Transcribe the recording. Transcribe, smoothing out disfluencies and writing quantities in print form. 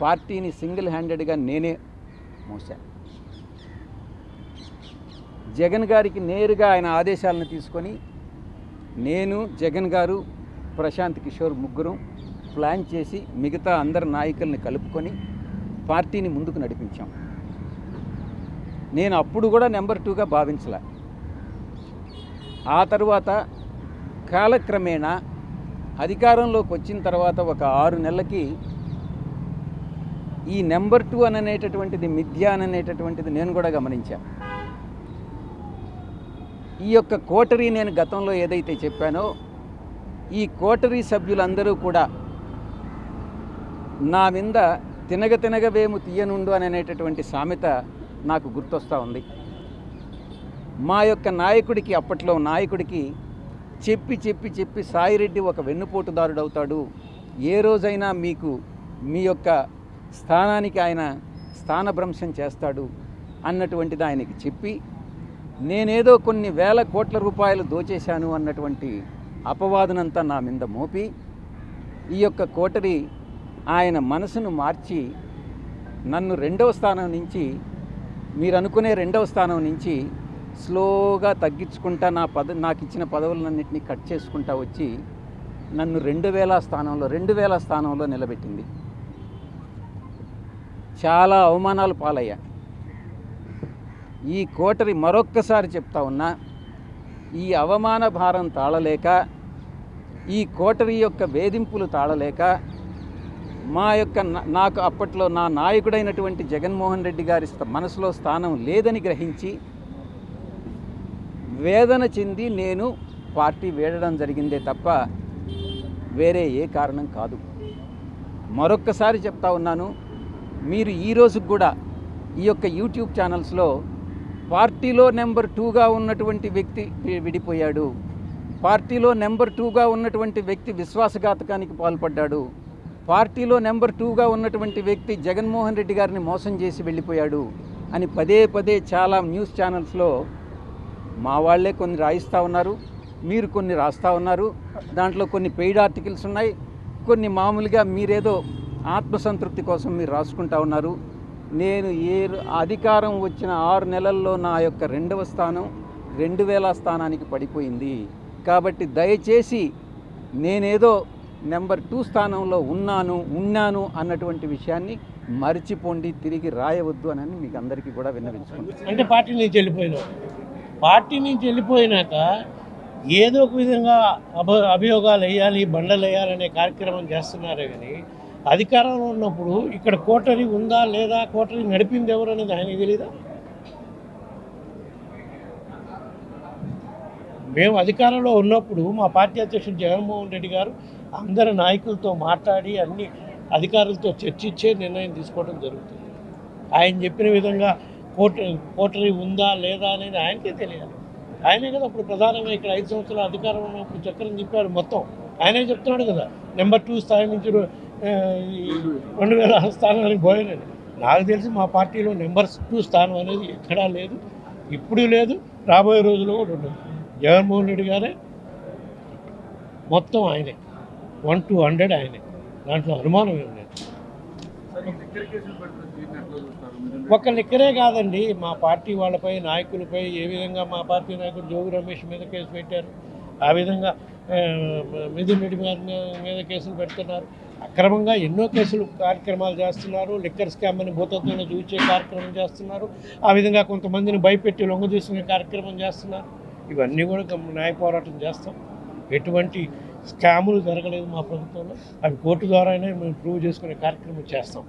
పార్టీని సింగిల్ హ్యాండెడ్గా నేనే మోసాను. జగన్ గారికి నేరుగా ఆయన ఆదేశాలను తీసుకొని నేను, జగన్ గారు, ప్రశాంత్ కిషోర్ ముగ్గురం ప్లాన్ చేసి మిగతా అందరి నాయకుల్ని కలుపుకొని పార్టీని ముందుకు నడిపించాం. నేను అప్పుడు కూడా నెంబర్ 2గా భావించలే. ఆ తర్వాత కాలక్రమేణా అధికారంలోకి వచ్చిన తర్వాత ఒక 6 నెలలకి ఈ నెంబర్ 2 అనేటటువంటిది మిథ్య అనేటటువంటిది నేను కూడా గమనించాను. ఈ యొక్క కోటరీ నేను గతంలో ఏదైతే చెప్పానో ఈ కోటరీ సభ్యులందరూ కూడా నా మీద తినగవేము తీయనుండు అనేటటువంటి సామెత నాకు గుర్తొస్తూ ఉంది. మా యొక్క నాయకుడికి, అప్పట్లో నాయకుడికి చెప్పి సాయిరెడ్డి ఒక వెన్నుపోటుదారుడు అవుతాడు, ఏ రోజైనా మీకు మీ యొక్క స్థానానికి ఆయన స్థానభ్రంశం చేస్తాడు అన్నటువంటిది ఆయనకి చెప్పి నేనేదో కొన్ని వేల కోట్ల రూపాయలు దోచేశాను అన్నటువంటి అపవాదనంతా నా మీద మోపి ఈ యొక్క కోటరీ ఆయన మనసును మార్చి నన్ను 2వ స్థానం నుంచి, మీరు అనుకునే 2వ స్థానం నుంచి స్లోగా తగ్గించుకుంటా నాకు ఇచ్చిన పదవులన్నింటినీ కట్ చేసుకుంటా వచ్చి నన్ను 2000 స్థానంలో నిలబెట్టింది. చాలా అవమానాలు పాలయ్యా. ఈ కోటరీ మరొక్కసారి చెప్తా ఉన్నా, ఈ అవమాన భారం తాళలేక, ఈ కోటరీ యొక్క వేధింపులు తాళలేక నాకు అప్పట్లో నా నాయకుడైనటువంటి జగన్మోహన్ రెడ్డి గారి మనసులో స్థానం లేదని గ్రహించి వేదన చెంది నేను పార్టీ వీడడం జరిగిందే తప్ప వేరే ఏ కారణం కాదు. మరొక్కసారి చెప్తా ఉన్నాను, మీరు ఈ రోజుకు కూడా ఈ యొక్క యూట్యూబ్ ఛానల్స్లో పార్టీలో నెంబర్ 2గా ఉన్నటువంటి వ్యక్తి విడిపోయాడు, పార్టీలో నెంబర్ 2గా ఉన్నటువంటి వ్యక్తి విశ్వాసఘాతకానికి పాల్పడ్డాడు, పార్టీలో నెంబర్ 2గా ఉన్నటువంటి వ్యక్తి జగన్మోహన్ రెడ్డి గారిని మోసం చేసి వెళ్ళిపోయాడు అని పదే చాలా న్యూస్ ఛానల్స్లో మా వాళ్ళే కొన్ని రాయిస్తూ ఉన్నారు, మీరు కొన్ని రాస్తూ ఉన్నారు. దాంట్లో కొన్ని పెయిడ్ ఆర్టికల్స్ ఉన్నాయి, కొన్ని మామూలుగా మీరేదో ఆత్మసంతృప్తి కోసం మీరు రాసుకుంటా ఉన్నారు. నేను అధికారం వచ్చిన 6 నెలల్లో నా యొక్క 2వ స్థానం 2000 స్థానానికి పడిపోయింది. కాబట్టి దయచేసి నేనేదో నెంబర్ 2 స్థానంలో ఉన్నాను అన్నటువంటి విషయాన్ని మర్చిపోండి, తిరిగి రాయవద్దు అని మీకు అందరికీ కూడా విన్నవించుకుంటాను. అంటే పార్టీ నుంచి వెళ్ళిపోయినాక ఏదో ఒక విధంగా అభియోగాలు వేయాలి, బండలు వేయాలనే కార్యక్రమం చేస్తున్నారే కానీ అధికారంలో ఉన్నప్పుడు ఇక్కడ కోటరీ ఉందా లేదా, కోటరీ నడిపింది ఎవరు అనేది ఆయనకి తెలీదా? మేము అధికారంలో ఉన్నప్పుడు మా పార్టీ అధ్యక్షుడు జగన్మోహన్ రెడ్డి గారు అందరి నాయకులతో మాట్లాడి అన్ని అధికారులతో చర్చించే నిర్ణయం తీసుకోవడం జరుగుతుంది. ఆయన చెప్పిన విధంగా కోటరీ ఉందా లేదా అనేది ఆయనకే తెలియాలి. ఆయనే కదా అప్పుడు ప్రధానంగా ఇక్కడ 5 సంవత్సరాల అధికారం ఉన్నప్పుడు చక్రం తిప్పాడు మొత్తం. ఆయనే చెప్తున్నాడు కదా నెంబర్ 2 స్థాయి నుంచి 2000 స్థానానికి పోయానని. నాకు తెలిసి మా పార్టీలో నెంబర్ 2 స్థానం అనేది ఎక్కడా లేదు, ఇప్పుడు లేదు, రాబోయే రోజుల్లో కూడా ఉండదు. జగన్మోహన్ రెడ్డి గారే మొత్తం ఆయనే, 1 to 100 ఆయనే, దాంట్లో అనుమానం ఏం లేదు. ఒక్క లిక్కరే కాదండి, మా పార్టీ వాళ్ళపై నాయకులపై ఏ విధంగా మా పార్టీ నాయకుడు జోగి రమేష్ మీద కేసు పెట్టారు, ఆ విధంగా మిథున్ రెడ్డి గారి మీద కేసులు పెడుతున్నారు, అక్రమంగా ఎన్నో కార్యక్రమాలు చేస్తున్నారు, లిక్కర్ స్కామ్ అని భూతత్వంలో చూసే కార్యక్రమం చేస్తున్నారు, ఆ విధంగా కొంతమందిని భయపెట్టి లొంగ తీసుకునే కార్యక్రమం చేస్తున్నారు. ఇవన్నీ కూడా న్యాయ పోరాటం చేస్తాం. ఎటువంటి స్కాములు జరగలేదు మా ప్రభుత్వంలో, అవి కోర్టు ద్వారానే మేము ప్రూవ్ చేసుకునే కార్యక్రమం చేస్తాం.